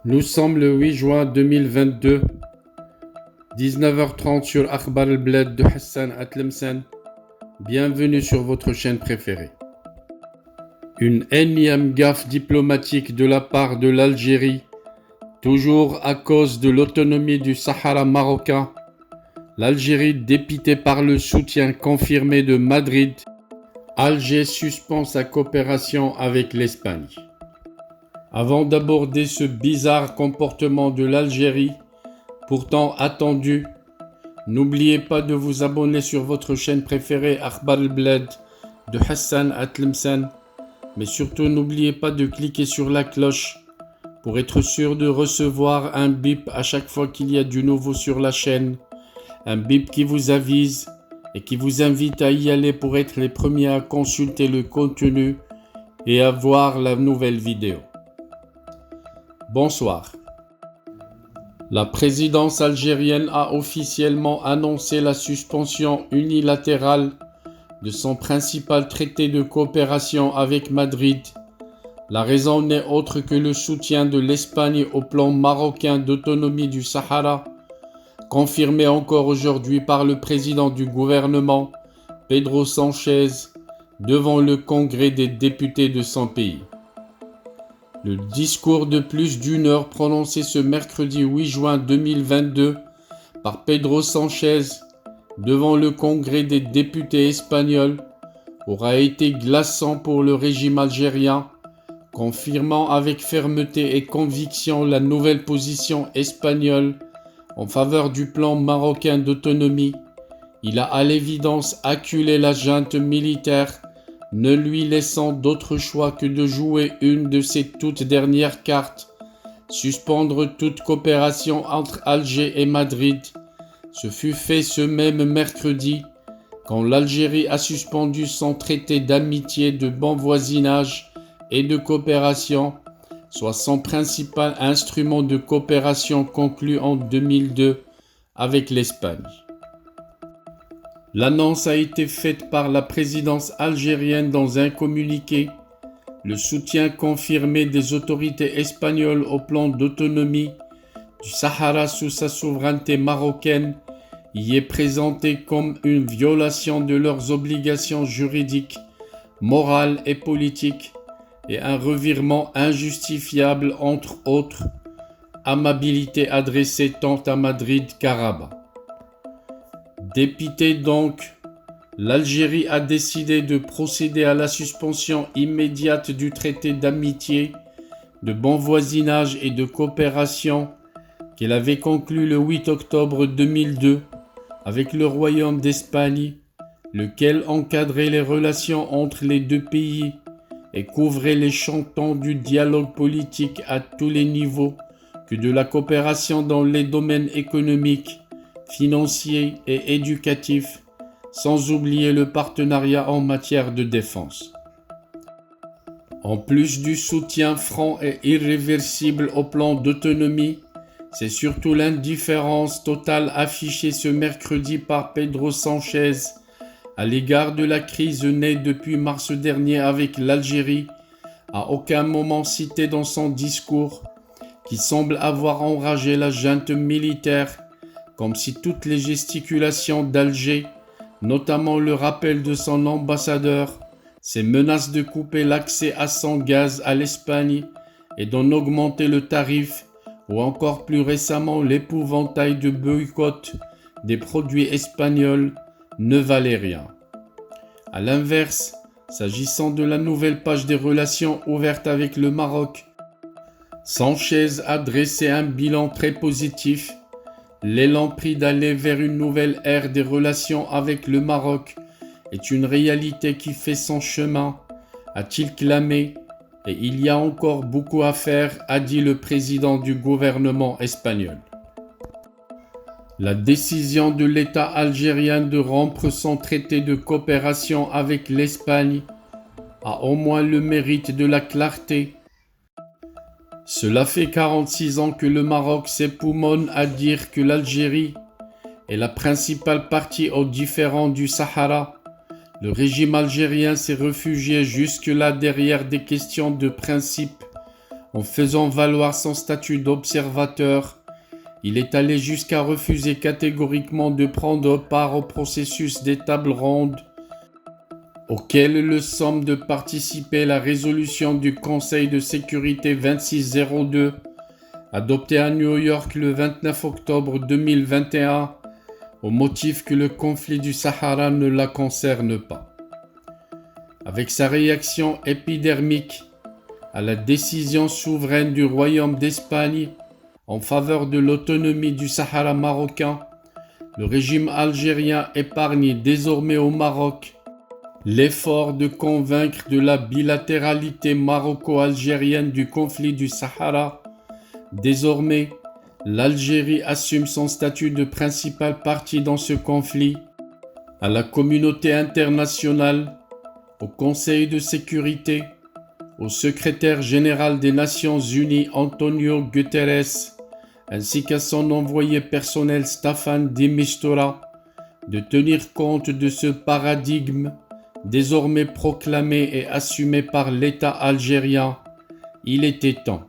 Nous sommes le 8 juin 2022, 19h30 sur Akhbar al-Bled de Hassan Atlemsen. Bienvenue sur votre chaîne préférée. Une énième gaffe diplomatique de la part de l'Algérie, toujours à cause de l'autonomie du Sahara marocain. L'Algérie, dépitée par le soutien confirmé de Madrid, Alger suspend sa coopération avec l'Espagne. Avant d'aborder ce bizarre comportement de l'Algérie, pourtant attendu, n'oubliez pas de vous abonner sur votre chaîne préférée Akhbar al-Bled de Hassan Atlemsen, mais surtout n'oubliez pas de cliquer sur la cloche pour être sûr de recevoir un bip à chaque fois qu'il y a du nouveau sur la chaîne, un bip qui vous avise et qui vous invite à y aller pour être les premiers à consulter le contenu et à voir la nouvelle vidéo. Bonsoir. La présidence algérienne a officiellement annoncé la suspension unilatérale de son principal traité de coopération avec Madrid. La raison n'est autre que le soutien de l'Espagne au plan marocain d'autonomie du Sahara, confirmé encore aujourd'hui par le président du gouvernement, Pedro Sánchez, devant le Congrès des députés de son pays. Le discours de plus d'une heure prononcé ce mercredi 8 juin 2022 par Pedro Sánchez devant le Congrès des députés espagnols aura été glaçant pour le régime algérien, confirmant avec fermeté et conviction la nouvelle position espagnole en faveur du plan marocain d'autonomie. Il a à l'évidence acculé la junte militaire, ne lui laissant d'autre choix que de jouer une de ses toutes dernières cartes, suspendre toute coopération entre Alger et Madrid. Ce fut fait ce même mercredi, quand l'Algérie a suspendu son traité d'amitié, de bon voisinage et de coopération, soit son principal instrument de coopération conclu en 2002 avec l'Espagne. L'annonce a été faite par la présidence algérienne dans un communiqué. Le soutien confirmé des autorités espagnoles au plan d'autonomie du Sahara sous sa souveraineté marocaine y est présenté comme une violation de leurs obligations juridiques, morales et politiques et un revirement injustifiable entre autres, amabilité adressée tant à Madrid qu'à Rabat. Dépitée donc, l'Algérie a décidé de procéder à la suspension immédiate du traité d'amitié, de bon voisinage et de coopération qu'elle avait conclu le 8 octobre 2002 avec le Royaume d'Espagne, lequel encadrait les relations entre les deux pays et couvrait les champs tant du dialogue politique à tous les niveaux que de la coopération dans les domaines économiques, financiers et éducatifs, sans oublier le partenariat en matière de défense. En plus du soutien franc et irréversible au plan d'autonomie, c'est surtout l'indifférence totale affichée ce mercredi par Pedro Sánchez à l'égard de la crise née depuis mars dernier avec l'Algérie, à aucun moment cité dans son discours, qui semble avoir enragé la junte militaire, comme si toutes les gesticulations d'Alger, notamment le rappel de son ambassadeur, ses menaces de couper l'accès à son gaz à l'Espagne et d'en augmenter le tarif, ou encore plus récemment l'épouvantail de boycott des produits espagnols, ne valaient rien. A l'inverse, s'agissant de la nouvelle page des relations ouvertes avec le Maroc, Sánchez a dressé un bilan très positif. L'élan pris d'aller vers une nouvelle ère des relations avec le Maroc est une réalité qui fait son chemin, a-t-il clamé, et il y a encore beaucoup à faire, a dit le président du gouvernement espagnol. La décision de l'État algérien de rompre son traité de coopération avec l'Espagne a au moins le mérite de la clarté. Cela fait 46 ans que le Maroc s'époumonne à dire que l'Algérie est la principale partie au différend du Sahara. Le régime algérien s'est réfugié jusque-là derrière des questions de principe en faisant valoir son statut d'observateur, il est allé jusqu'à refuser catégoriquement de prendre part au processus des tables rondes auquel le somme de participer à la résolution du Conseil de sécurité 2602, adoptée à New York le 29 octobre 2021, au motif que le conflit du Sahara ne la concerne pas. Avec sa réaction épidermique à la décision souveraine du Royaume d'Espagne en faveur de l'autonomie du Sahara marocain, le régime algérien épargne désormais au Maroc l'effort de convaincre de la bilatéralité maroco-algérienne du conflit du Sahara. Désormais, l'Algérie assume son statut de principale partie dans ce conflit. À la communauté internationale, au Conseil de sécurité, au secrétaire général des Nations Unies Antonio Guterres, ainsi qu'à son envoyé personnel Staffan de Mistura, de tenir compte de ce paradigme désormais proclamé et assumé par l'État algérien. Il était temps.